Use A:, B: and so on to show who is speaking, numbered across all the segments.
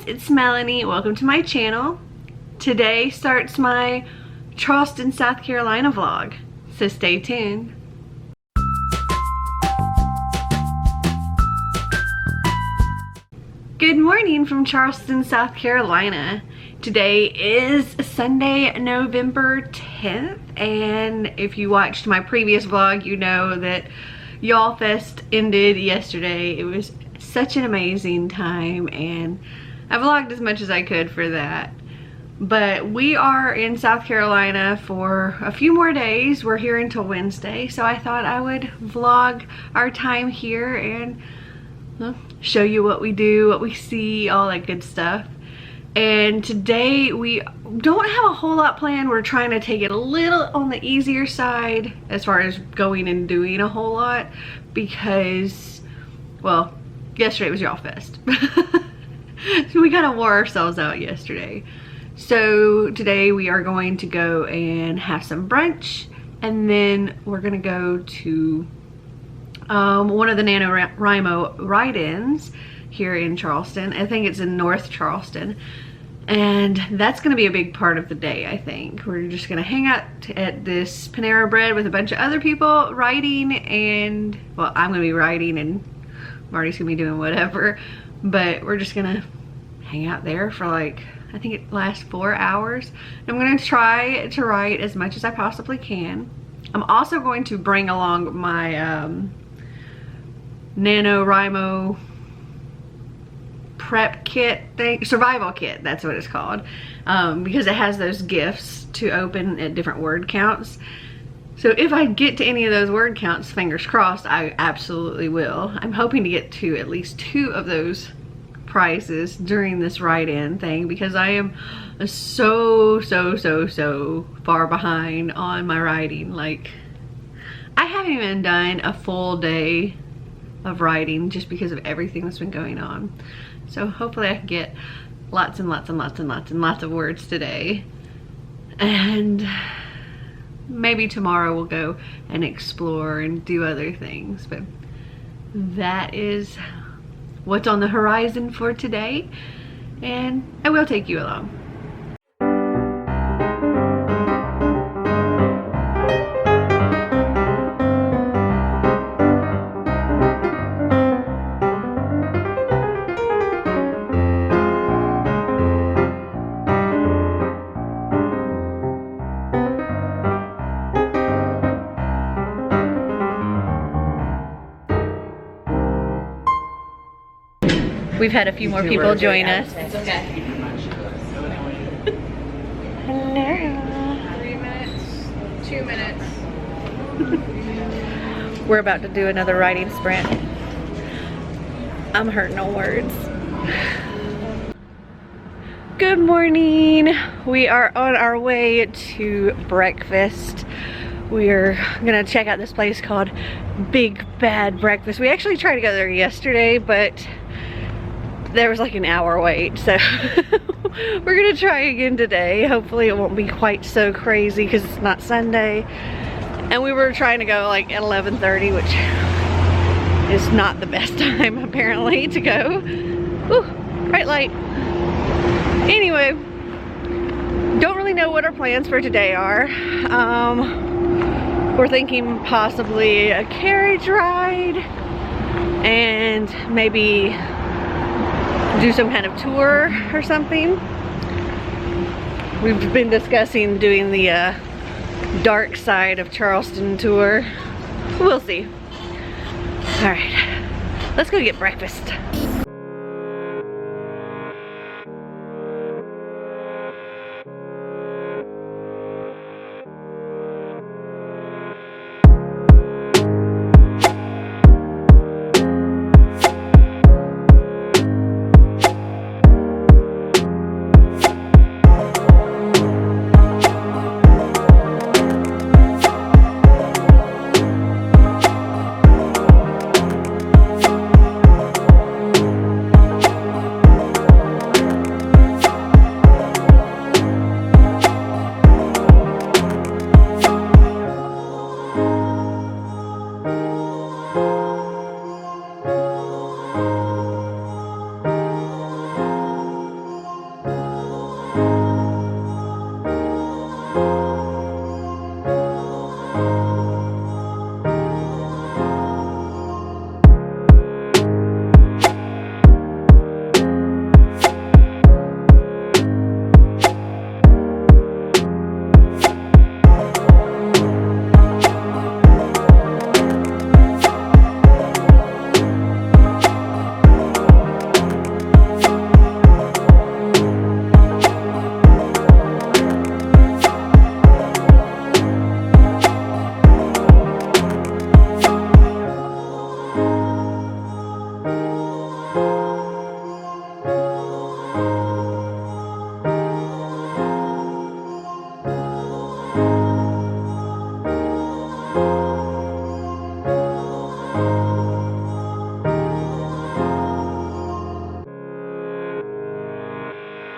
A: it's Melanie. Welcome to my channel. Today starts my Charleston, South Carolina vlog, so stay tuned. Good morning from Charleston, South Carolina. Today is Sunday, November 10th, and if you watched my previous vlog, you know that Yallfest ended yesterday. It was such an amazing time, and I vlogged as much as I could for that. But we are in South Carolina for a few more days. We're here until Wednesday, so I thought I would vlog our time here and show you what we do, what we see, all that good stuff. And today we don't have a whole lot planned. We're trying to take it a little on the easier side as far as going and doing a whole lot because, well, yesterday was Yallfest. So we kind of wore ourselves out yesterday. So today we are going to go and have some brunch, and then we're gonna go to one of the NaNoWriMo ride-ins here in Charleston. I think it's in North Charleston, and that's gonna be a big part of the day. I think we're just gonna hang out at this Panera Bread with a bunch of other people riding, and well, I'm gonna be riding and Marty's gonna be doing whatever, but we're just gonna hang out there for like, I think it lasts 4 hours. I'm gonna try to write as much as I possibly can. I'm also going to bring along my NaNoWriMo prep kit thing, survival kit, that's what it's called, because it has those gifts to open at different word counts. So if I get to any of those word counts, fingers crossed, I absolutely will. I'm hoping to get to at least 2 of those prizes during this write-in thing because I am so far behind on my writing. Like, I haven't even done a full day of writing just because of everything that's been going on. So hopefully I can get lots and lots of words today, and maybe tomorrow we'll go and explore and do other things. But that is what's on the horizon for today, and I will take you along. We've had a few more people join us.
B: It's okay.
A: Hello.
B: 3 minutes, 2 minutes.
A: We're about to do another writing sprint. I'm hurting on words. Good morning. We are on our way to breakfast. We're gonna check out this place called Big Bad Breakfast. We actually tried to go there yesterday, but there was like an hour wait, so we're gonna try again today. Hopefully it won't be quite so crazy because it's not Sunday, and we were trying to go like at 11:30, which is not the best time apparently to go. Ooh, bright light. Anyway, don't really know what our plans for today are. We're thinking possibly a carriage ride and maybe do some kind of tour or something. We've been discussing doing the dark side of Charleston tour. We'll see. All right, let's go get breakfast.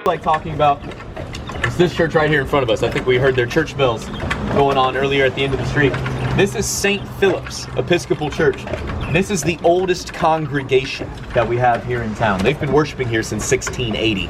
C: like talking about is this church right here in front of us. I think we heard their church bells going on earlier at the end of the street. This is St. Philip's Episcopal Church. This is the oldest congregation that we have here in town. They've been worshiping here since 1680.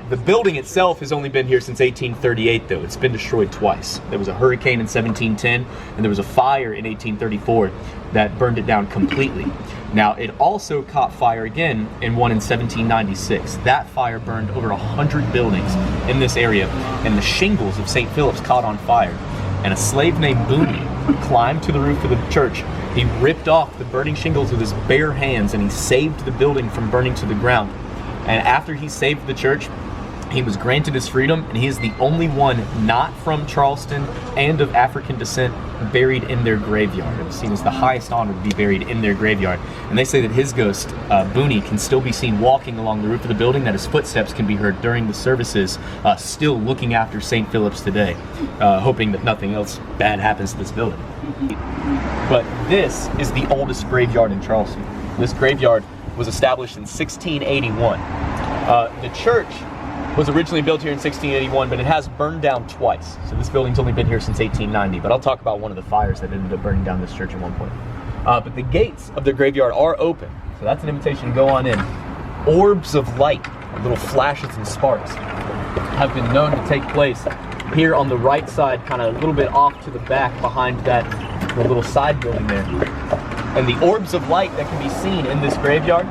C: The building itself has only been here since 1838 though. It's been destroyed twice. There was a hurricane in 1710 and there was a fire in 1834 that burned it down completely. Now it also caught fire again in one in 1796. That fire burned over 100 buildings in this area and the shingles of St. Philip's caught on fire. And a slave named Booney climbed to the roof of the church. He ripped off the burning shingles with his bare hands and he saved the building from burning to the ground. And after he saved the church, he was granted his freedom, and he is the only one not from Charleston and of African descent buried in their graveyard. It was seen as the highest honor to be buried in their graveyard. And they say that his ghost, Booney, can still be seen walking along the roof of the building, that his footsteps can be heard during the services, still looking after St. Philip's today, hoping that nothing else bad happens to this building. But this is the oldest graveyard in Charleston. This graveyard was established in 1681. The church was originally built here in 1681, but it has burned down twice. So this building's only been here since 1890, but I'll talk about one of the fires that ended up burning down this church at one point. But the gates of the graveyard are open, so that's an invitation to go on in. Orbs of light, little flashes and sparks, have been known to take place here on the right side, kind of a little bit off to the back behind that the little side building there. And the orbs of light that can be seen in this graveyard,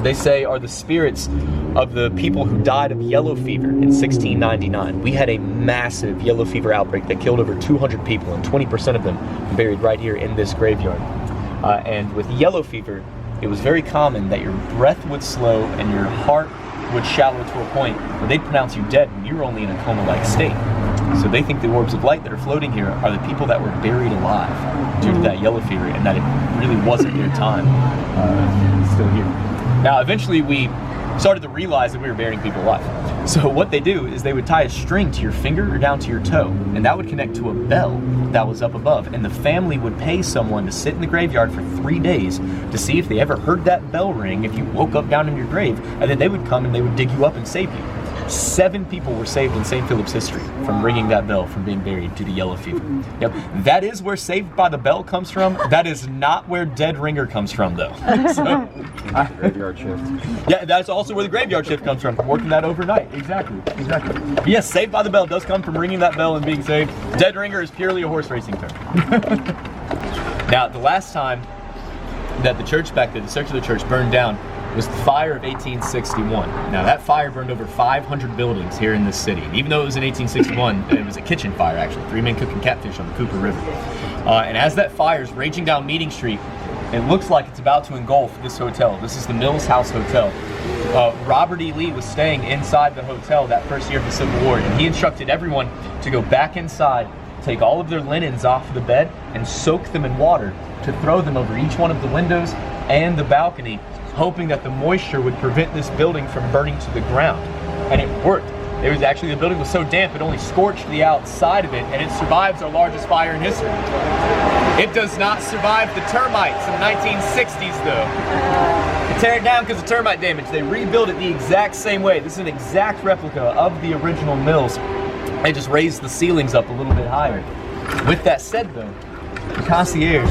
C: they say are the spirits of the people who died of yellow fever in 1699. We had a massive yellow fever outbreak that killed over 200 people, and 20% of them buried right here in this graveyard. And with yellow fever, it was very common that your breath would slow and your heart would shallow to a point where they'd pronounce you dead when you were only in a coma-like state. So they think the orbs of light that are floating here are the people that were buried alive due to that yellow fever, and that it really wasn't their time still here. Now, eventually we started to realize that we were burying people alive. So what they do is they would tie a string to your finger or down to your toe, and that would connect to a bell that was up above, and the family would pay someone to sit in the graveyard for 3 days to see if they ever heard that bell ring if you woke up down in your grave, and then they would come and they would dig you up and save you. 7 people were saved in St. Philip's history from ringing that bell from being buried due to yellow fever. Yep, that is where Saved by the Bell comes from. That is not where Dead Ringer comes from, though. So,
D: graveyard shift.
C: Yeah, that's also where the graveyard shift comes from working that overnight. Exactly. Yes, Saved by the Bell does come from ringing that bell and being saved. Dead Ringer is purely a horse racing term. Now, the last time that the church back there, the circular church, burned down was the fire of 1861. Now that fire burned over 500 buildings here in this city. And even though it was in 1861, it was a kitchen fire actually. 3 men cooking catfish on the Cooper River. And as that fire is raging down Meeting Street, it looks like it's about to engulf this hotel. This is the Mills House Hotel. Robert E. Lee was staying inside the hotel that first year of the Civil War, and he instructed everyone to go back inside, take all of their linens off the bed, and soak them in water to throw them over each one of the windows and the balcony, hoping that the moisture would prevent this building from burning to the ground. And it worked. It was actually, the building was so damp it only scorched the outside of it, and it survives our largest fire in history. It does not survive the termites in the 1960s though. They tear it down because of termite damage. They rebuild it the exact same way. This is an exact replica of the original Mills. They just raised the ceilings up a little bit higher. With that said though, the concierge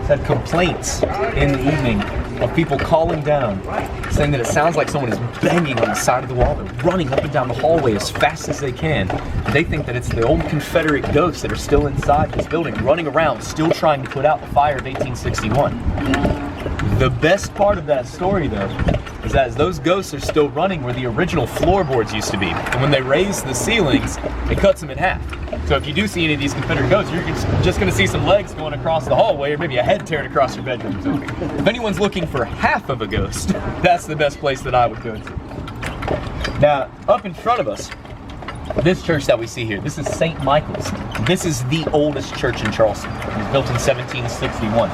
C: had complaints in the evening of people calling down, saying that it sounds like someone is banging on the side of the wall. They're running up and down the hallway as fast as they can. They think that it's the old Confederate ghosts that are still inside this building, running around, still trying to put out the fire of 1861. The best part of that story, though, is that as those ghosts are still running where the original floorboards used to be, and when they raise the ceilings, it cuts them in half. So if you do see any of these Confederate ghosts, you're just going to see some legs going across the hallway, or maybe a head tearing across your bedroom. So if anyone's looking for half of a ghost, that's the best place that I would go to. Now, up in front of us, this church that we see here, this is St. Michael's. This is the oldest church in Charleston. It was built in 1761.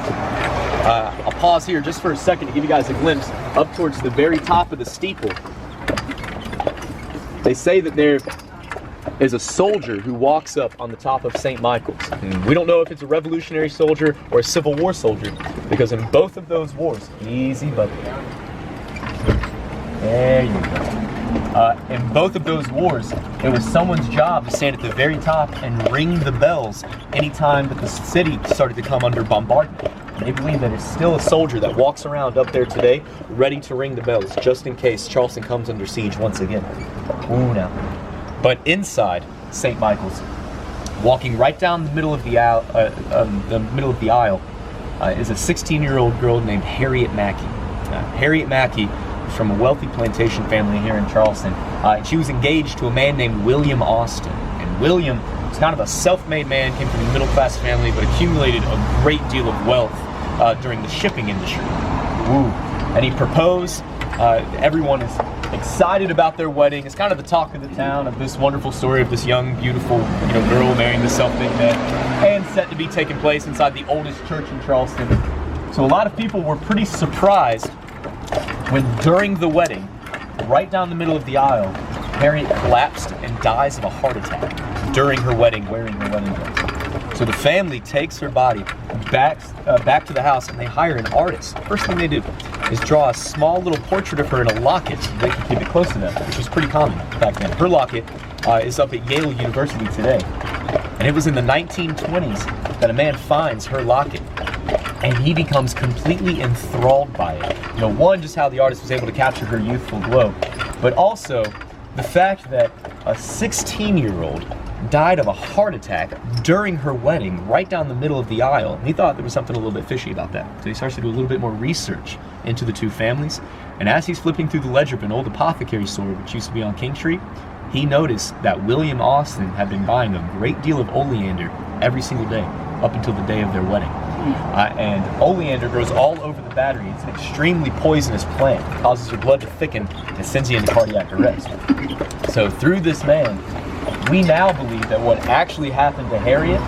C: I'll pause here just for a second to give you guys a glimpse up towards the very top of the steeple. They say that there is a soldier who walks up on the top of St. Michael's. And we don't know if it's a Revolutionary soldier or a Civil War soldier, because in both of those wars, easy buddy. There you go. In both of those wars, it was someone's job to stand at the very top and ring the bells anytime that the city started to come under bombardment. And they believe that it's still a soldier that walks around up there today, ready to ring the bells, just in case Charleston comes under siege once again. Ooh, now. But inside St. Michael's, walking right down the middle of the aisle, is a 16-year-old girl named Harriet Mackey. Harriet Mackey is from a wealthy plantation family here in Charleston. And she was engaged to a man named William Austin. And William was kind of a self-made man, came from a middle-class family, but accumulated a great deal of wealth during the shipping industry. Ooh. And he proposed. Everyone is excited about their wedding. It's kind of the talk of the town of this wonderful story of this young, beautiful, girl marrying this self-made man, and set to be taking place inside the oldest church in Charleston. So a lot of people were pretty surprised when during the wedding, right down the middle of the aisle, Harriet collapsed and dies of a heart attack during her wedding, wearing her wedding dress. So the family takes her body back to the house, and they hire an artist. First thing they do is draw a small little portrait of her in a locket so they can keep it close to them, which was pretty common back then. Her locket is up at Yale University today. And it was in the 1920s that a man finds her locket, and he becomes completely enthralled by it. One, just how the artist was able to capture her youthful glow, but also the fact that a 16-year-old died of a heart attack during her wedding right down the middle of the aisle. And he thought there was something a little bit fishy about that. So he starts to do a little bit more research into the two families. And as he's flipping through the ledger of an old apothecary store, which used to be on King Street, he noticed that William Austin had been buying a great deal of oleander every single day up until the day of their wedding. And oleander grows all over the battery. It's an extremely poisonous plant. It causes your blood to thicken and sends you into cardiac arrest. So through this man, we now believe that what actually happened to Harriet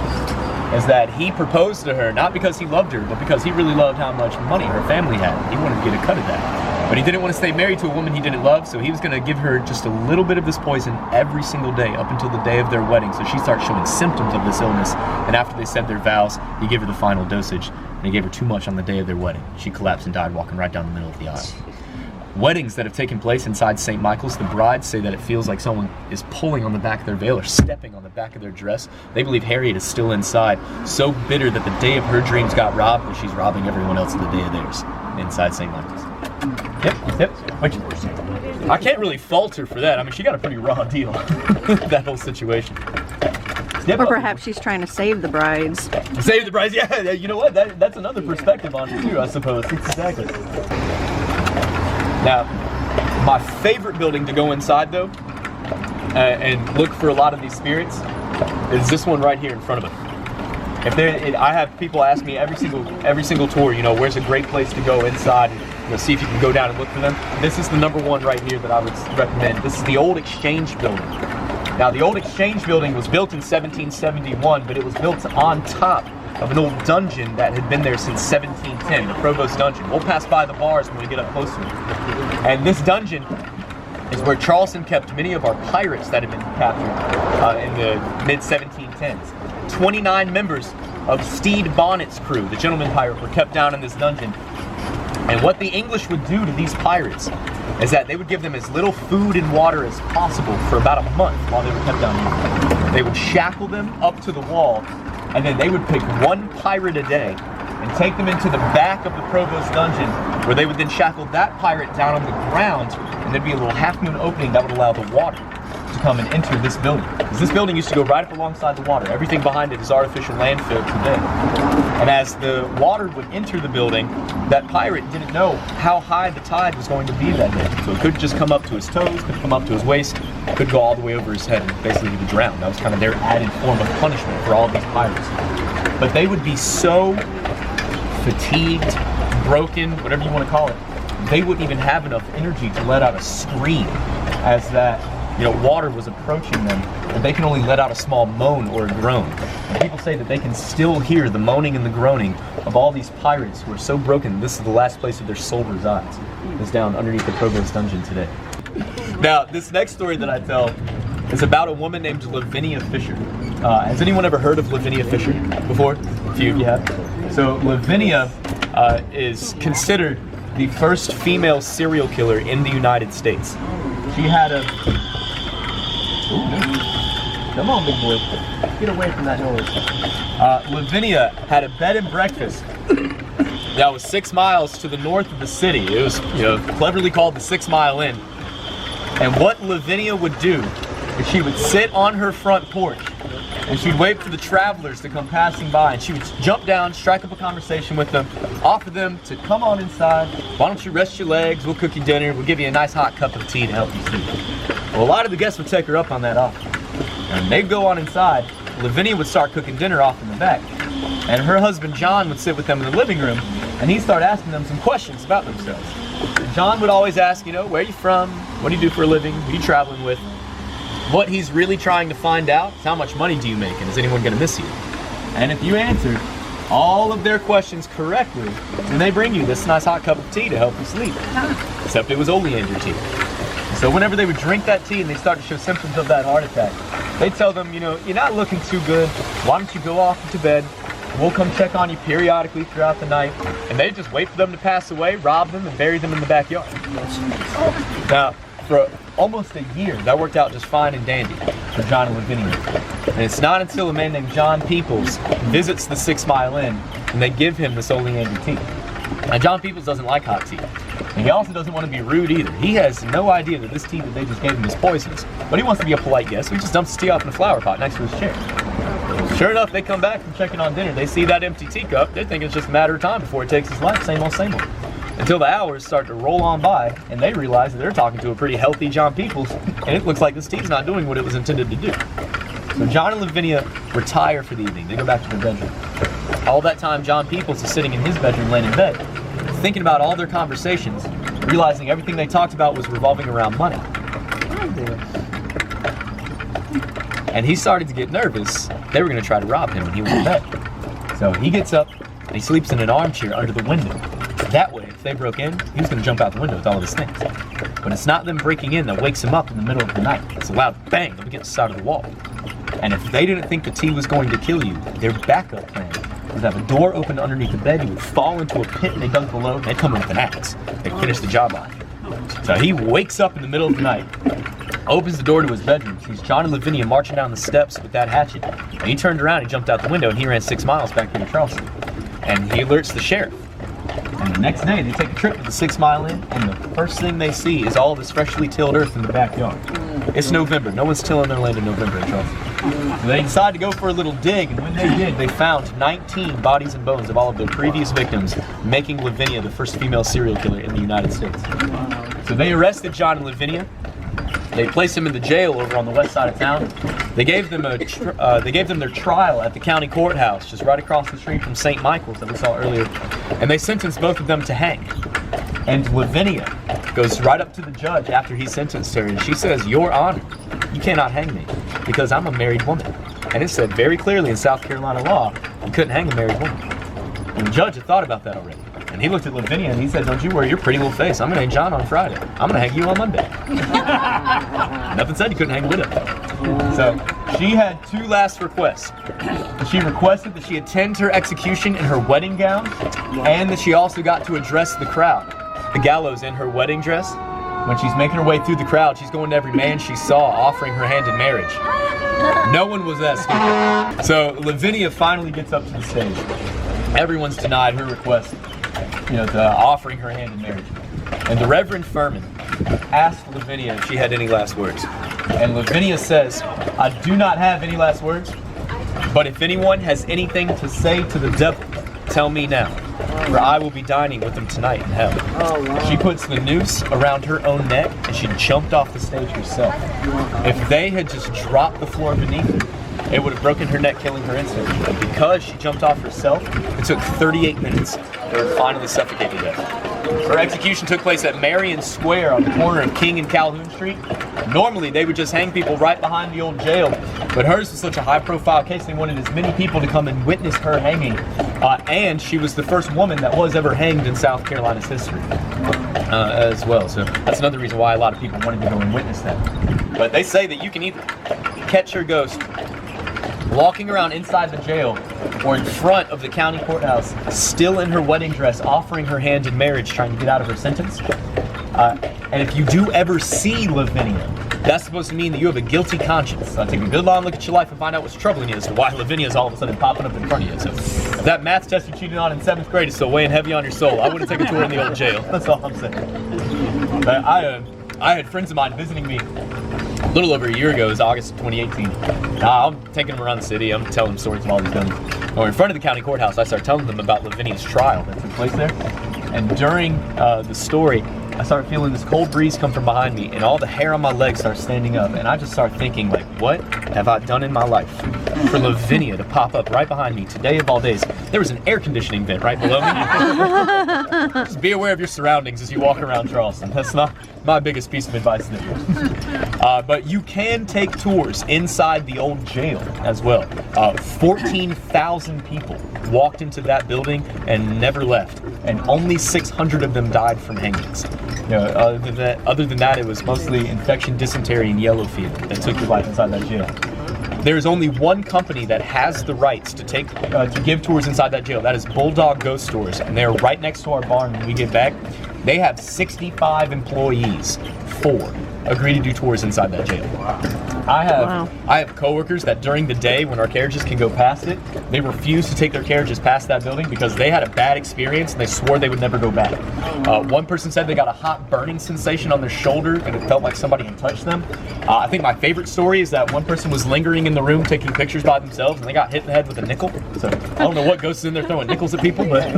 C: is that he proposed to her not because he loved her, but because he really loved how much money her family had. He wanted to get a cut of that. But he didn't want to stay married to a woman he didn't love, so he was going to give her just a little bit of this poison every single day up until the day of their wedding. So she starts showing symptoms of this illness, and after they said their vows, he gave her the final dosage, and he gave her too much on the day of their wedding. She collapsed and died walking right down the middle of the aisle. Weddings that have taken place inside St. Michael's, the brides say that it feels like someone is pulling on the back of their veil or stepping on the back of their dress. They believe Harriet is still inside, so bitter that the day of her dreams got robbed, that she's robbing everyone else of the day of theirs inside St. Michael's. Yep. Which, I can't really fault her for that. I mean, she got a pretty raw deal, that whole situation.
D: Or perhaps she's trying to save the brides.
C: Save the brides, yeah. You know what? That's another perspective on it too, I suppose. Exactly. Now, my favorite building to go inside though, and look for a lot of these spirits, is this one right here in front of us. I have people ask me every single tour, where's a great place to go inside and see if you can go down and look for them. This is the number one right here that I would recommend. This is the old Exchange building. Now, the old Exchange building was built in 1771, but it was built on top of an old dungeon that had been there since 1710, the Provost Dungeon. We'll pass by the bars when we get up close to it. And this dungeon is where Charleston kept many of our pirates that had been captured in the mid-1710s. 29 members of Stede Bonnet's crew, the gentleman pirate, were kept down in this dungeon. And what the English would do to these pirates is that they would give them as little food and water as possible for about a month while they were kept down here. They would shackle them up to the wall, and then they would pick one pirate a day and take them into the back of the Provost Dungeon, where they would then shackle that pirate down on the ground, and there'd be a little half-moon opening that would allow the water to come and enter this building. Because this building used to go right up alongside the water. Everything behind it is artificial landfill today. And as the water would enter the building, that pirate didn't know how high the tide was going to be that day. So it could just come up to his toes, could come up to his waist, could go all the way over his head and basically he would drown. That was kind of their added form of punishment for all of these pirates. But they would be so fatigued, broken, whatever you want to call it, they wouldn't even have enough energy to let out a scream as that water was approaching them, but they can only let out a small moan or a groan. And people say that they can still hear the moaning and the groaning of all these pirates who are so broken. This is the last place of their soul resides, is down underneath the Provost Dungeon today. Now, this next story that I tell is about a woman named Lavinia Fisher. Has anyone ever heard of Lavinia Fisher before? A few of you have. So Lavinia is considered the first female serial killer in the United States. She had a... Ooh, come on, big boy. Get away from that noise. Lavinia had a bed and breakfast that was 6 miles to the north of the city. It was, cleverly called the 6 Mile Inn. And what Lavinia would do is she would sit on her front porch and she'd wait for the travelers to come passing by, and she would jump down, strike up a conversation with them, offer them to come on inside. Why don't you rest your legs? We'll cook you dinner. We'll give you a nice hot cup of tea to help you sleep. Well, a lot of the guests would take her up on that offer. And they'd go on inside. Lavinia would start cooking dinner off in the back. And her husband, John, would sit with them in the living room, and he'd start asking them some questions about themselves. John would always ask, where are you from? What do you do for a living? Who are you traveling with? What he's really trying to find out is how much money do you make, and is anyone going to miss you? And if you answered all of their questions correctly, then they bring you this nice hot cup of tea to help you sleep. Except it was oleander tea. So whenever they would drink that tea and they start to show symptoms of that heart attack, they'd tell them, you're not looking too good. Why don't you go off to bed? We'll come check on you periodically throughout the night. And they'd just wait for them to pass away, rob them, and bury them in the backyard. Now, for almost a year, that worked out just fine and dandy for John and Lavinia. And it's not until a man named John Peoples visits the 6 Mile Inn and they give him this oleander tea. Now, John Peoples doesn't like hot tea. And he also doesn't want to be rude either. He has no idea that this tea that they just gave him is poisonous. But he wants to be a polite guest, so he just dumps his tea off in a flower pot next to his chair. Sure enough, they come back from checking on dinner. They see that empty teacup. They think it's just a matter of time before it takes his life. Same old, same old. Until the hours start to roll on by, and they realize that they're talking to a pretty healthy John Peoples, and it looks like this tea's not doing what it was intended to do. So John and Lavinia retire for the evening. They go back to their bedroom. All that time, John Peoples is sitting in his bedroom, laying in bed, thinking about all their conversations, realizing everything they talked about was revolving around money. And he started to get nervous. They were going to try to rob him when he was in bed. So he gets up and he sleeps in an armchair under the window. That way, if they broke in, he was going to jump out the window with all of his things. But it's not them breaking in that wakes him up in the middle of the night. It's a loud bang up against the side of the wall. And if they didn't think the tea was going to kill you, their backup plan was to have a door open underneath the bed. You would fall into a pit and they dug below, and they'd come in with an axe. They'd finish the job on you. So he wakes up in the middle of the night, opens the door to his bedroom, sees John and Lavinia marching down the steps with that hatchet. And he turned around, he jumped out the window, and he ran 6 miles back here to Charleston. And he alerts the sheriff. And the next day, they take a trip to the 6 Mile Inn, and the first thing they see is all this freshly tilled earth in the backyard. It's November. No one's tilling their land in November in Charleston. So they decide to go for a little dig, and when they did, they found 19 bodies and bones of all of their previous victims, making Lavinia the first female serial killer in the United States. So they arrested John and Lavinia. They placed him in the jail over on the west side of town. They gave them their trial at the county courthouse, just right across the street from St. Michael's that we saw earlier. And they sentenced both of them to hang. And Lavinia goes right up to the judge after he sentenced her, and she says, "Your Honor, you cannot hang me because I'm a married woman." And it said very clearly in South Carolina law, you couldn't hang a married woman. And the judge had thought about that already. And he looked at Lavinia and he said, "Don't you worry your pretty little face. I'm gonna hang John on Friday. I'm gonna hang you on Monday." Nothing said you couldn't hang a widow. So she had 2 last requests. She requested that she attend her execution in her wedding gown, and that she also got to address the crowd. The gallows in her wedding dress. When she's making her way through the crowd, she's going to every man she saw, offering her hand in marriage. No one was that stupid. So Lavinia finally gets up to the stage. Everyone's denied her request, to offering her hand in marriage. And the Reverend Furman asked Lavinia if she had any last words. And Lavinia says, "I do not have any last words, but if anyone has anything to say to the devil, tell me now, for I will be dining with him tonight in hell." Oh, wow. She puts the noose around her own neck, and she jumped off the stage herself. If they had just dropped the floor beneath her, it would have broken her neck, killing her instantly. But because she jumped off herself, it took 38 minutes to finally suffocate to death. Her execution took place at Marion Square on the corner of King and Calhoun Street. Normally, they would just hang people right behind the old jail, but hers was such a high-profile case, they wanted as many people to come and witness her hanging. And she was the first woman that was ever hanged in South Carolina's history as well. So that's another reason why a lot of people wanted to go and witness that. But they say that you can either catch her ghost walking around inside the jail or in front of the county courthouse, still in her wedding dress, offering her hand in marriage, trying to get out of her sentence. And if you do ever see Lavinia, that's supposed to mean that you have a guilty conscience. So take a good long look at your life and find out what's troubling you as to why Lavinia is all of a sudden popping up in front of you. So if that math test you cheated on in 7th grade is still weighing heavy on your soul, I wouldn't take a tour in the old jail. That's all I'm saying. But I had friends of mine visiting me a little over a year ago. It was August of 2018. I'm taking them around the city. I'm telling them stories of all these guns. When we're in front of the county courthouse, I started telling them about Lavinia's trial that took place there. And during the story, I start feeling this cold breeze come from behind me, and all the hair on my legs starts standing up, and I just start thinking, like, what have I done in my life for Lavinia to pop up right behind me today of all days? There was an air conditioning vent right below me. Just be aware of your surroundings as you walk around Charleston. That's not my biggest piece of advice there. But you can take tours inside the old jail as well. 14,000 people walked into that building and never left, and only 600 of them died from hangings. You know, other than that, it was mostly infection, dysentery, and yellow fever that took your life inside that jail. There is only one company that has the rights to give tours inside that jail. That is Bulldog Ghost Stores, and they're right next to our barn when we get back. They have 65 employees. 4 agree to do tours inside that jail. I have coworkers that during the day when our carriages can go past it, they refuse to take their carriages past that building because they had a bad experience and they swore they would never go back. One person said they got a hot burning sensation on their shoulder and it felt like somebody had touched them. I think my favorite story is that one person was lingering in the room taking pictures by themselves and they got hit in the head with a nickel. So I don't know what ghost is in there throwing nickels at people, but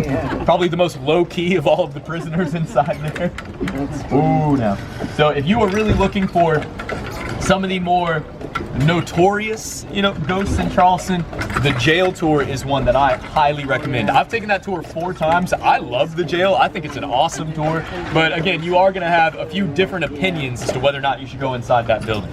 C: probably the most low key of all of the prisoners inside there. Ooh, no. So if you are really looking for some of the more notorious, ghosts in Charleston, the jail tour is one that I highly recommend. I've taken that tour 4 times. I love the jail. I think it's an awesome tour. But again, you are going to have a few different opinions as to whether or not you should go inside that building.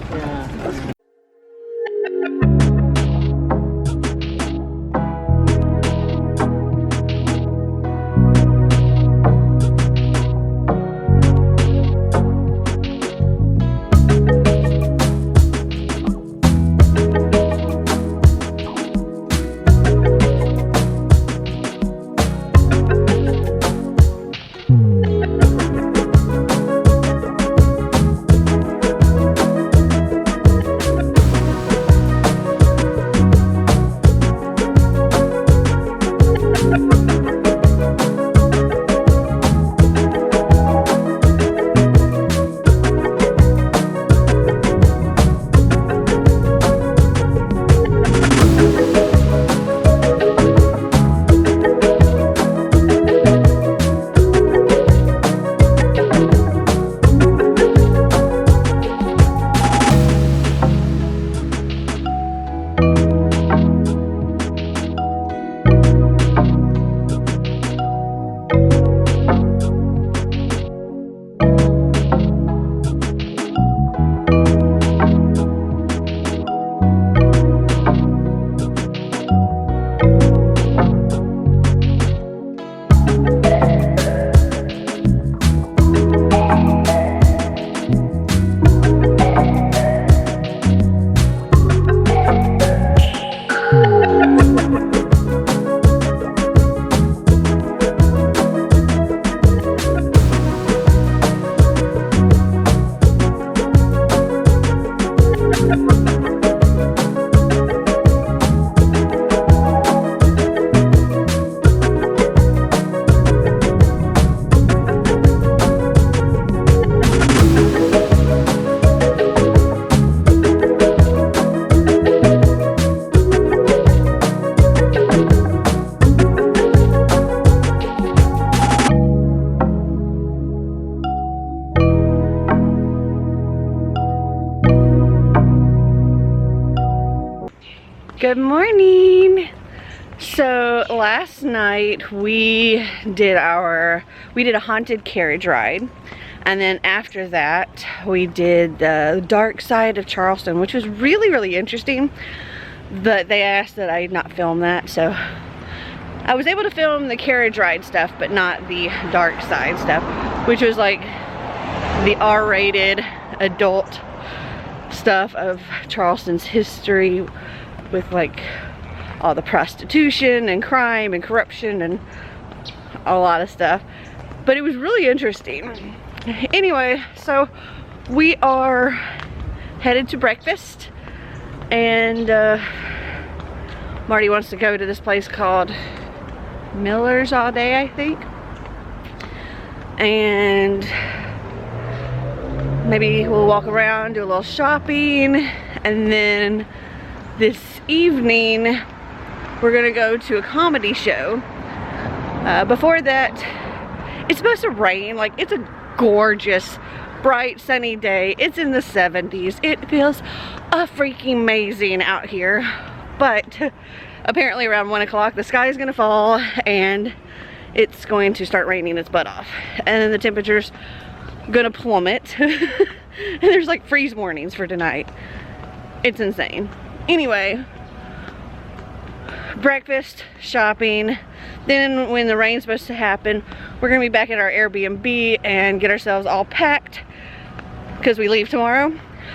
A: Good morning. So last night we did a haunted carriage ride, and then after that we did the dark side of Charleston, which was really interesting, but they asked that I not film that, so I was able to film the carriage ride stuff but not the dark side stuff, which was like the R-rated adult stuff of Charleston's history, with like all the prostitution and crime and corruption and a lot of stuff. But it was really interesting. Anyway, so we are headed to breakfast, and Marty wants to go to this place called Miller's all day, I think. And maybe we'll walk around, do a little shopping, and then this evening we're gonna go to a comedy show. Before that, it's supposed to rain. Like, it's a gorgeous, bright, sunny day. It's in the 70s. It feels freaking amazing out here. But apparently around 1 o'clock, the sky is gonna fall and it's going to start raining its butt off. And then the temperature's gonna plummet. And there's like freeze warnings for tonight. It's insane. Anyway, breakfast, shopping. Then when the rain's supposed to happen, we're gonna be back at our Airbnb and get ourselves all packed because we leave tomorrow.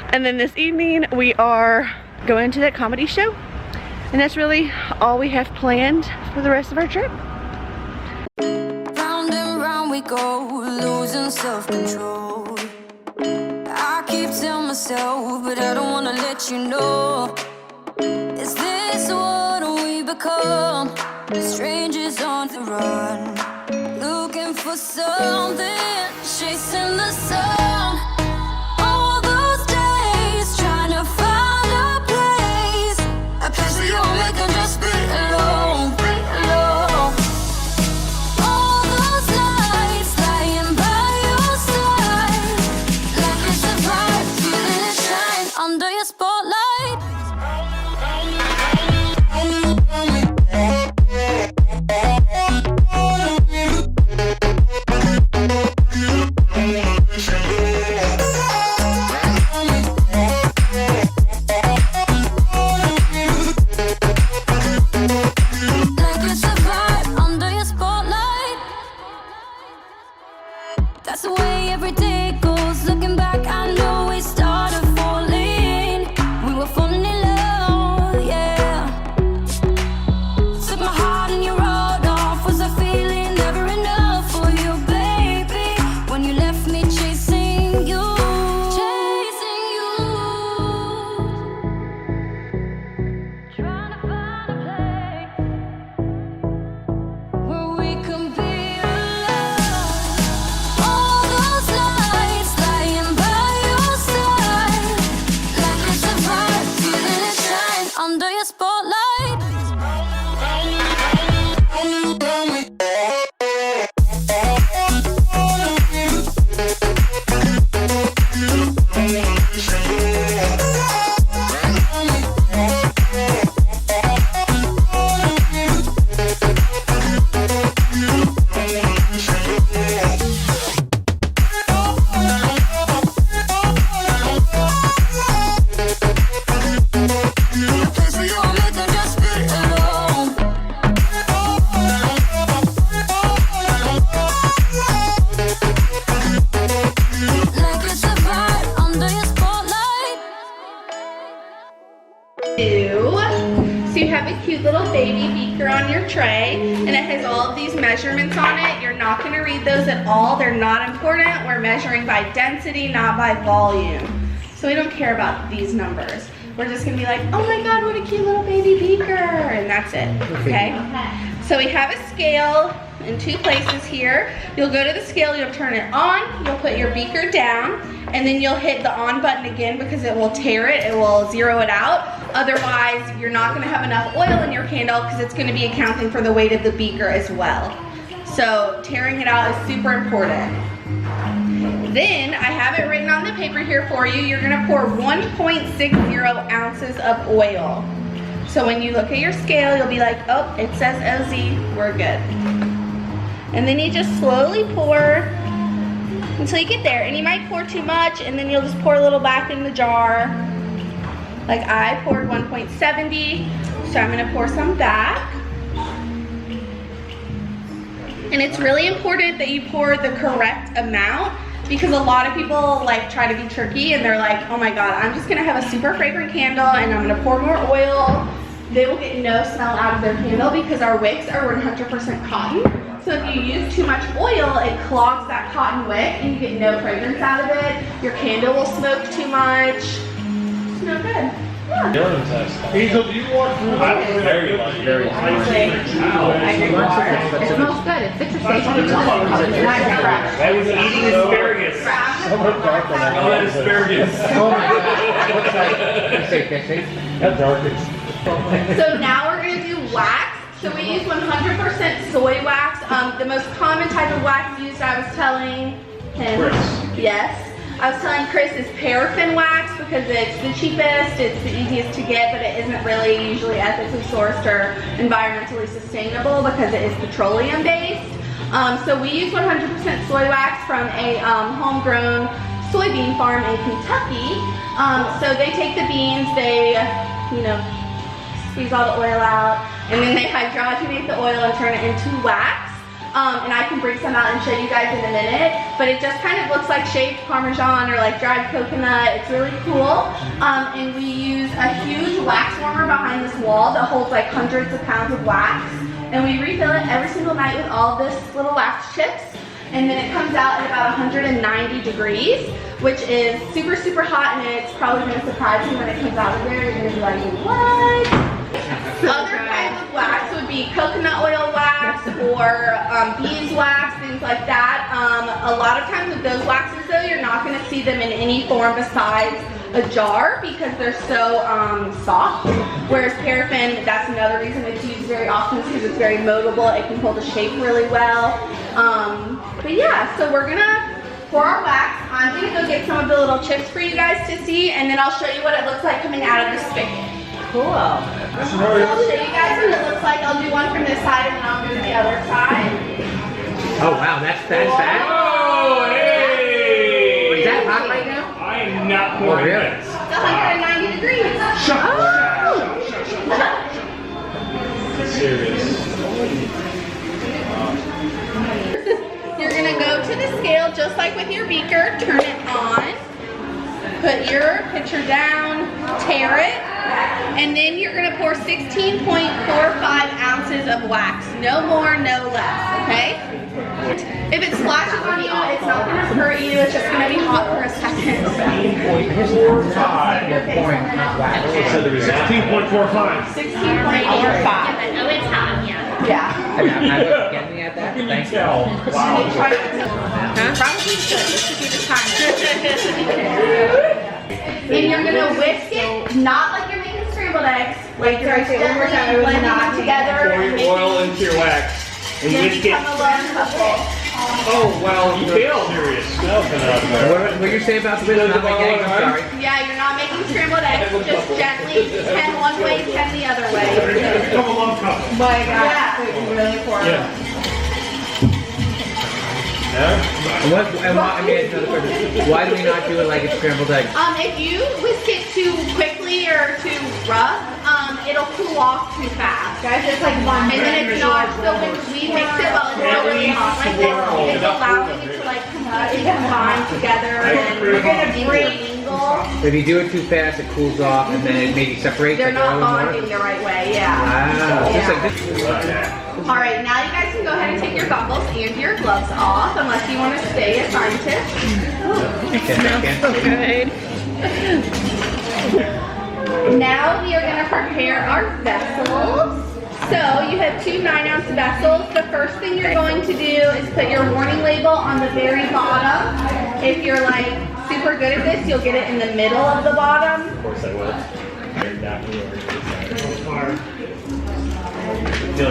A: And then this evening we are going to that comedy show. And that's really all we have planned for the rest of our trip.
E: Round and round we go, losing self-control. I keep telling myself, but I don't wanna let you know. Is this what we become? Strangers on the run, looking for something, chasing the sun. All those days, trying to find a place where you'll make them just be alone. All those nights lying by your side, like it's a vibe, feeling it shine under your spotlight. That's the way every day goes. Looking back, I know we started falling. We were falling in love, yeah. Took my heart and you rode off. Was I feeling never enough for you, baby? When you left me chasing you. Trying to find a place where we can be alone. All those nights lying by your side, like it's a vibe, feeling it shine under your spotlight. A place where you'll make them just be alone. Like it's a vibe under your spotlight.
B: So you have a cute little baby beaker on your tray, and it has all of these measurements on it. You're not going to read those at all. They're not important. We're measuring by density, not by volume. So we don't care about these numbers. We're just going to be like, oh my god, what a cute little baby beaker, and that's it, okay? So we have a scale in two places here. You'll go to the scale, you'll turn it on, you'll put your beaker down, and then you'll hit the on button again because it will tare it, it will zero it out. Otherwise, you're not gonna have enough oil in your candle because it's gonna be accounting for the weight of the beaker as well. So tearing it out is super important. Then, I have it written on the paper here for you. You're gonna pour 1.60 ounces of oil. So when you look at your scale, you'll be like, oh, it says OZ, we're good. And then you just slowly pour until you get there. And you might pour too much, and then you'll just pour a little back in the jar. Like I poured 1.70, so I'm gonna pour some back. And it's really important that you pour the correct amount, because a lot of people like try to be tricky and they're like, oh my god, I'm just gonna have a super fragrant candle and I'm gonna pour more oil they will get no smell out of their candle because our wicks are 100% cotton. So if you use too much oil, it clogs that cotton wick and you get no fragrance out of it. Your candle will smoke too much. It's no good. Yeah.
F: Hazel, do you want food?
C: Very much.
F: Very
A: It smells good. It's citrus-based.
F: I was eating asparagus. Oh, that asparagus.
G: Oh my God.
F: That's darkest.
B: So now we're going to do wax. So we use 100% soy wax. The most common type of wax used, I was telling him.
F: Chris.
B: Yes. I was telling Chris is paraffin wax because it's the cheapest, it's the easiest to get, but it isn't really usually ethically sourced or environmentally sustainable because it is petroleum based. So we use 100% soy wax from a homegrown soybean farm in Kentucky. So they take the beans, they, squeeze all the oil out, and then they hydrogenate the oil and turn it into wax. And I can bring some out and show you guys in a minute, but it just kind of looks like shaved Parmesan or like dried coconut. It's really cool. And we use a huge wax warmer behind this wall that holds like hundreds of pounds of wax. And we refill it every single night with all this little wax chips. And then it comes out at about 190 degrees, which is super, super hot, and it's probably going to surprise you when it comes out of there. You're going to be like, what? Other kinds of wax would be coconut oil wax or beeswax, things like that. A lot of times with those waxes though, you're not going to see them in any form besides a jar because they're so soft. Whereas paraffin, that's another reason it's used very often because it's very moldable. It can hold the shape really well. But yeah, so we're going to pour our wax. I'm going to go get some of the little chips for you guys to see, and then I'll show you what it looks like coming out of the spigot.
A: Cool.
B: So I'll show you guys what it looks like. I'll do one from this side and then I'll do the other side.
G: Oh wow, that's fat.
F: Oh, hey!
G: Is that hot right now?
F: I am not pouring
G: really?
F: this.
B: It's 190 degrees.
F: Serious.
B: You're gonna go to the scale just like with your beaker, turn it on, put your pitcher down, tare it, and then you're gonna pour 16.45 ounces of wax. No more, no less, okay? If it splashes on you, it's not gonna hurt you, it's just gonna be hot for a second.
F: 16.45.
G: You're pouring hot wax.
F: 16.45.
B: 16.45.
A: Oh, it's hot, yeah.
B: Yeah.
G: I was getting at that. Thanks.
F: Wow.
B: Probably should. This should be the time. And you're gonna whisk it, not like you're making scrambled eggs. Like you're gently blending them together.
F: Pour
B: and
F: your oil into your wax and
B: then
F: whisk it.
B: become a lone couple.
F: Oh, well, you failed. Serious.
G: What did you say about the whisk? Not like eggs, I'm sorry.
B: Yeah, you're not making scrambled eggs. Just gently 10 one way, 10 the other way.
F: Become a love couple.
A: My God.
B: Yeah.
A: So you really pour it.
F: Yeah.
G: Why do we not do it like it's scrambled eggs?
B: If you whisk it too quickly or too rough, it'll cool off too fast.
A: Guys, it's like one.
B: And then it's not, so when we mix it while it's still really hot like this, it's allowing it to like completely combine together and we're gonna mingle.
G: If you do it too fast, it cools off and then it maybe separates.
B: They're
G: like
B: not
G: oil and water.
B: bonding the right way, yeah.
G: Wow. Just like this.
B: All right, now you guys can go ahead and take your goggles and your gloves off, unless you want to stay a scientist.
D: Good.
B: Now we are going to prepare our vessels. So you have 2 9-ounce vessels. The first thing you're going to do is put your warning label on the very bottom. If you're like super good at this, you'll get it in the middle of the bottom.
F: Of course I will.
B: So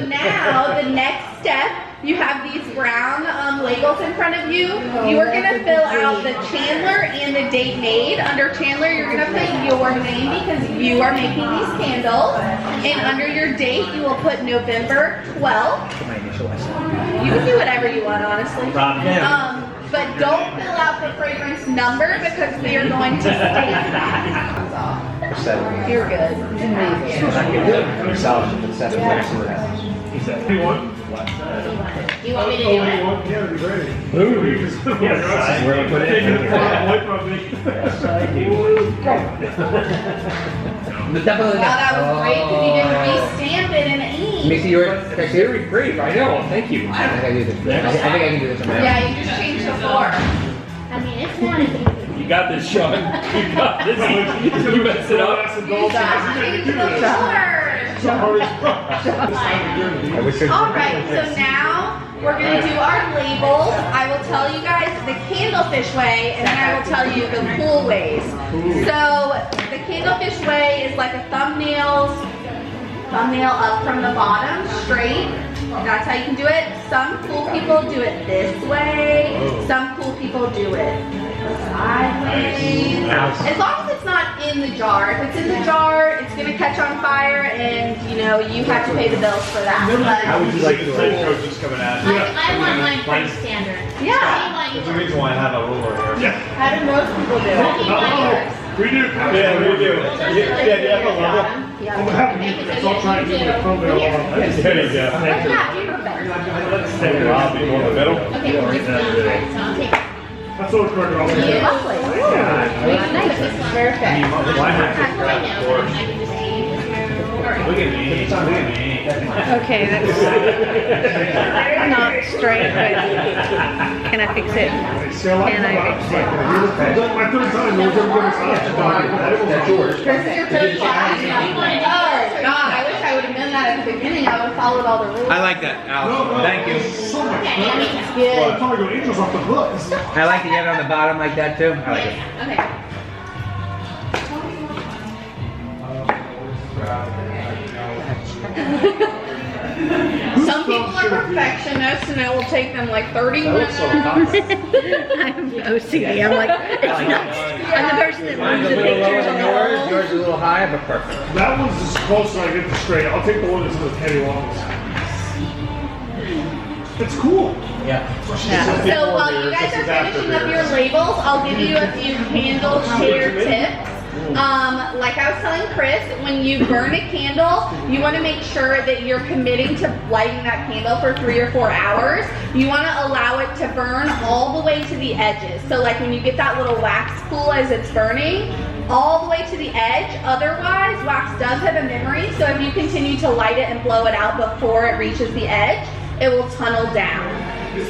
B: now the next step, you have these brown labels in front of you. You are going to fill out the Chandler and the date made. Under Chandler, you're going to put your name because you are making these candles. And under your date, you will put November 12th. You can do whatever you want, honestly. But don't fill out the fragrance number because we are going to stamp that. You're good.
F: He said, "Hey, what?"
H: You want me to do it?
F: Yeah, it'd be great. Yes.
C: Where we put it in.
F: Away from me.
B: Wow, that was great because you didn't re-stamp it in the ink.
G: Mixie, yours. Very great. I know. Thank you. I think I can do this. I think I can do this.
B: Yeah, you just changed the floor.
H: I mean, it's not as easy.
F: You got this, Sean. You got this. You messed it up.
B: Alright, so now we're going to do our labels. I will tell you guys the candlefish way, and then I will tell you the cool ways. So the candlefish way is like a thumbnail up from the bottom, straight. That's how you can do it. Some cool people do it this way. Some cool people do it sideways. As long as it's not in the jar. If it's in the jar, it's going to catch on fire, and you know you have to pay the bills for that.
C: How would you like the coaches coming at you?
H: I want mine pretty standard.
B: Yeah.
C: That's the reason why I have a ruler here.
F: Yeah.
B: How do most people do it?
F: We do.
C: Yeah, we do. Yeah, do you have a level?
F: I'm happy to do this. I'll try and do the thumbnail on.
C: There you go. Thank you. Rob, you want the middle?
H: Okay, we'll just so I'll take it.
F: That's what it's working on.
B: Lovely.
H: Nice. Perfect. I can just change this here.
C: Look at me. Look at me.
D: Okay, that's not straight, but can I fix it?
F: See, I like
D: Can I
F: that.
D: fix it?
F: My third time, we're going to get us out.
G: That's yours.
B: This is your first class. Oh God, I wish I would have done that at the beginning. I would have followed all the rules.
G: I like that, Alex. Thank you.
F: So much
H: Okay,
F: better.
H: I mean, it's
B: Good.
F: I'm trying to go angels off the books.
G: I like to get it on the bottom like that too. I like it.
B: Okay. Some people are perfectionists and it will take them like 30 minutes.
D: I'm OCD. I'm like, it's not. I'm the person that
G: Mine's
D: moves
G: a
D: the
G: little lower
D: pictures
G: than
D: on the
G: yours.
D: wall.
G: Yours is a little higher, but perfect.
F: That one's as close as I get to straight. I'll take the one that's in the penny ones. It's cool.
G: Yeah.
B: So while you guys are finishing up your labels, I'll give you a few candle share tips. Like I was telling Chris, when you burn a candle, you want to make sure that you're committing to lighting that candle for 3 or 4 hours. You want to allow it to burn all the way to the edges. So like when you get that little wax pool as it's burning, all the way to the edge. Otherwise, wax does have a memory, so if you continue to light it and blow it out before it reaches the edge, it will tunnel down.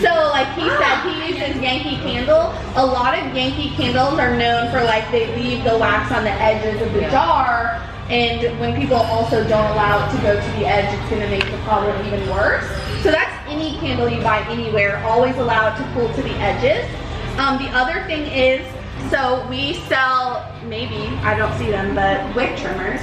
B: So like he said, he uses Yankee candle. A lot of Yankee candles are known for like they leave the wax on the edges of the jar, and when people also don't allow it to go to the edge, it's gonna make the problem even worse. So that's any candle you buy anywhere, always allow it to cool to the edges. The other thing is, so we sell, maybe, I don't see them, but wick trimmers.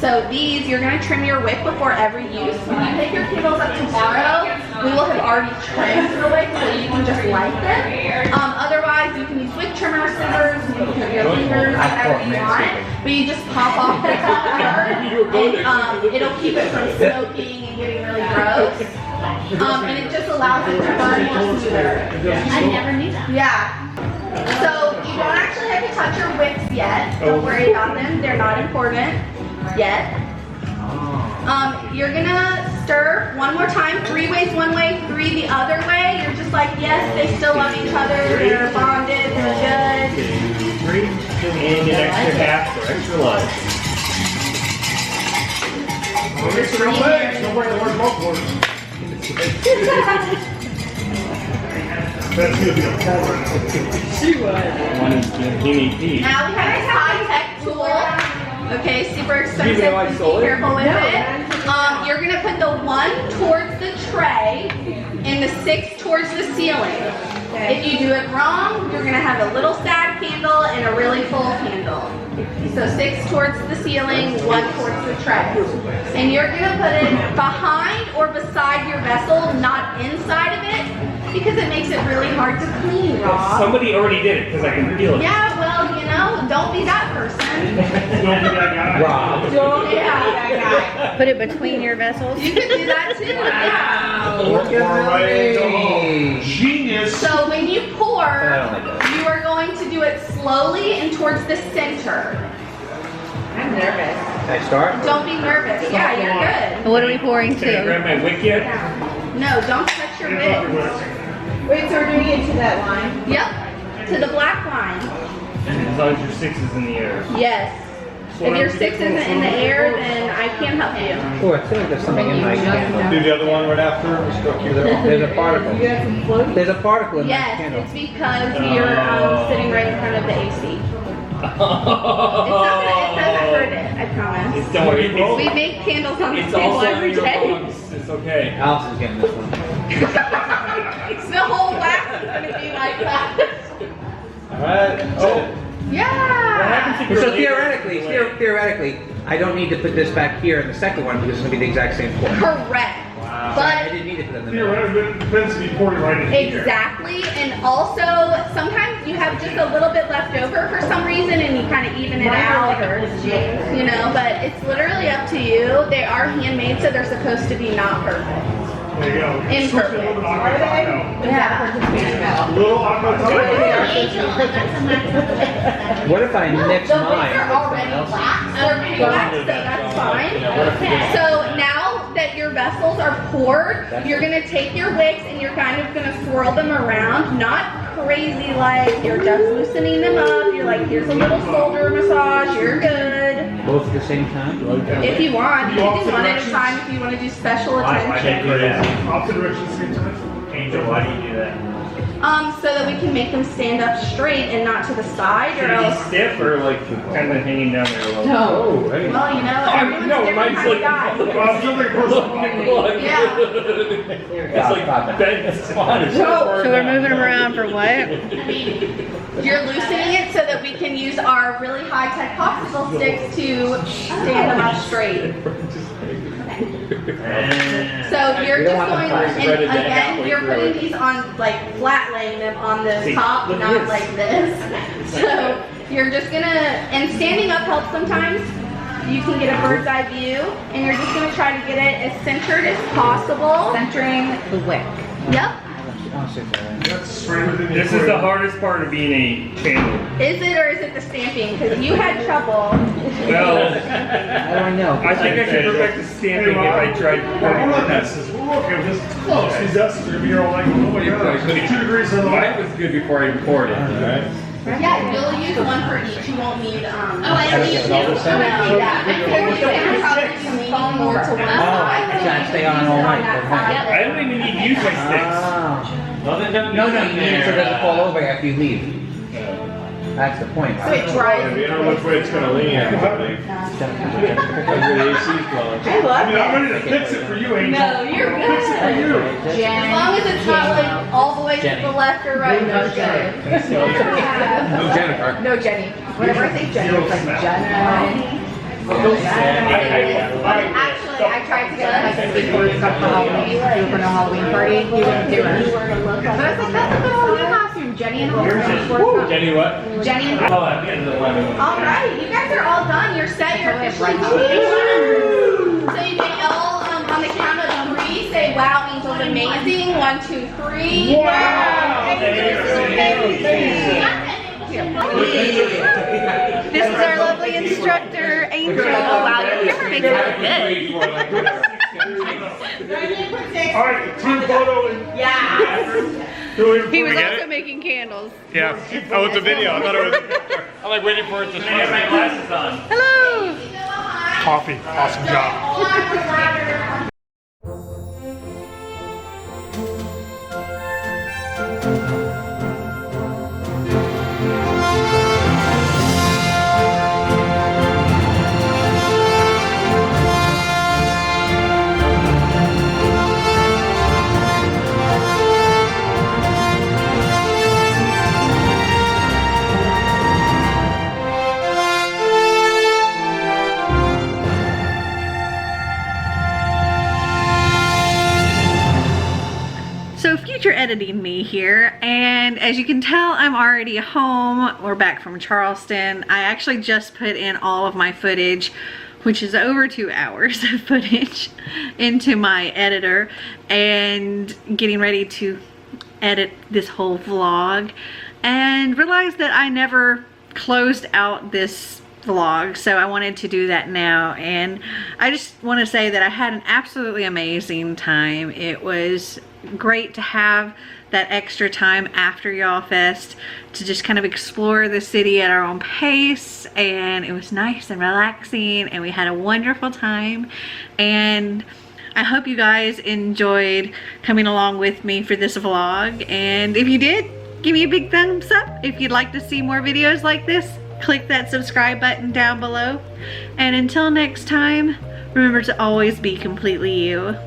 B: So these, you're gonna trim your wick before every use. When you pick your candles up tomorrow, we will have already trimmed the wick so you can just light them. Otherwise, you can use wick trimmer, scissors, you can put your fingers, whatever you want. But you just pop off the top part, and it'll keep it from smoking and getting really gross. And it just allows it to burn more smoother.
H: I never knew that.
B: Yeah. So you don't actually have to touch your wicks yet. Don't worry about them. They're not important yet. You're gonna stir one more time. 3 ways one way, 3 the other way. You're just like, yes, they still love each other. They're bonded. They're good.
F: 3, and an extra half for extra love. It's real legs. Don't break the word multiple. That's gonna be a problem.
B: Now we have this high-tech tool. Okay, super expensive. Be careful with it. You're gonna put the 1 towards the tray and the 6 towards the ceiling. If you do it wrong, you're gonna have a little sad candle and a really full candle. So 6 towards the ceiling, 1 towards the tray. And you're gonna put it behind or beside your vessel, not inside of it, because it makes it really hard to clean, Rob.
F: Somebody already did it because I can feel it.
B: Yeah, well, you know, don't be that person.
F: Don't be that guy.
G: Rob.
B: Don't be that guy.
D: Put it between your vessels.
B: You can do that too. Yeah.
G: Look at Melanie.
F: Genius.
B: So when you pour, you are going to do it slowly and towards the center.
H: I'm nervous.
G: Can I start?
B: Don't be nervous. Yeah, you're good.
D: What are we pouring
F: Can I
D: to?
F: grab my wick yet?
B: No, don't touch your wigs.
D: Wait, so we're doing it to that line?
B: Yep, to the black line.
F: As long as your 6 is in the air.
B: Yes. If your 6 isn't in the air, then I can't help you.
G: Oh, I feel like there's something in my candle.
C: Do the other one right after.
G: There's a particle. There's a particle in my
B: Yes,
G: candle.
B: it's because you're sitting right in front of the AC. It doesn't hurt it, I promise.
F: Don't worry.
B: We make candles on the
F: It's
B: table
F: also
B: every
F: in your
B: day.
F: lungs. It's okay.
G: Alice is getting this one.
B: The whole wax is gonna be like that.
C: Alright.
B: Yeah.
G: So theoretically, I don't need to put this back here in the second one because it's going to be the exact same form.
B: Correct.
G: I
B: But
G: didn't need to put it in the middle.
F: Theoretically, it depends if you pour it right in here.
B: exactly, and also sometimes you have just a little bit left over for some reason and you kind of even it out, or you know, but it's literally up to you. They are handmade, so they're supposed to be not perfect.
F: There you go.
B: Imperfect.
F: Switch it a little bit on taco.
B: Yeah.
F: Little taco.
G: What if I mix
B: The
G: mine?
B: wigs are already waxed, they're wax, so that's fine. So now that your vessels are poured, you're gonna take your wigs and you're kind of gonna swirl them around, not crazy like you're just loosening them up. You're like, here's a little shoulder massage, you're good.
G: Both at the same time?
B: If you want, you can do one at a time if you want to do special attention.
F: Opposite direction, same time.
C: Angel, why do you do that?
B: So that we can make them stand up straight and not to the side, or
F: Should it
B: else.
F: be stiff or like kind of hanging down there a little?
G: Oh, hey.
B: Well, you know, everyone's
F: No,
B: different
F: mine's
B: kind of guy.
F: like, well, it's something personal.
B: Yeah.
F: It's like bent spot.
D: So we're moving them around for what?
B: You're loosening it so that we can use our really high-tech popsicle sticks to stand them up straight. So you're just going, and again, you're putting these on, like, flat laying them on the top, not like this. So you're just gonna, and standing up helps sometimes. You can get a bird's eye view, and you're just gonna try to get it as centered as possible.
D: Centering the wick.
B: Yep.
F: This is the hardest part of being a chandler.
B: Is it, or is it the stamping? Because you had trouble.
F: Well,
G: How do I know?
F: I think I could perfect the stamping if I tried. I'm not S's. We're okay with this. Close. These S's are gonna be here all night. Oh my God. 2 degrees on the
C: Mine was good before I poured it. Alright.
B: Yeah, you'll use one for each. You won't need,
H: Oh, I don't need
B: you don't need that. Because you're probably leaning more to one side.
G: I try to stay on all night.
F: I don't even need to use my sticks.
G: No, you need it so it doesn't fall over after you leave. That's the point.
B: So it dries.
C: You don't know which way it's gonna lean.
B: I love
F: I'm ready to fix it for you, Angel.
B: No, you're good.
F: Fix it for you.
B: As long as it's not like all the way to the left or right, no good.
G: No Jennifer.
B: No Jenny. Whenever I say Jenny, it's like Jenny. Actually, I tried to get my husband before we got for Halloween. We were for no Halloween party. He wouldn't do it. But I was like, that's a good Halloween costume. Jenny and Halloween.
C: Jenny, what?
B: Jenny and
C: Oh, at the end of the lemon.
B: All right, you guys are all done. You're set. You're officially changed. So you can all, on the count of 3, say, "Wow, Angel's amazing." 1, 2, 3. Wow.
A: This is our lovely instructor, Angel. Oh, wow, the camera makes it look good.
F: All right, team photo.
A: He was also making candles.
F: Yeah. Oh, it's a video. I thought it was. I'm like waiting for it to. I have my glasses on.
A: Hello.
F: Coffee. Awesome job.
A: So future editing me here, and as you can tell, I'm already home. We're back from Charleston. I actually just put in all of my footage, which is over 2 hours of footage, into my editor, and getting ready to edit this whole vlog, and realized that I never closed out this vlog, so I wanted to do that now. And I just want to say that I had an absolutely amazing time. It was great to have that extra time after Yallfest to just kind of explore the city at our own pace, and it was nice and relaxing, and we had a wonderful time. And I hope you guys enjoyed coming along with me for this vlog, and if you did, give me a big thumbs up. If you'd like to see more videos like this, click that subscribe button down below. And until next time, remember to always be completely you.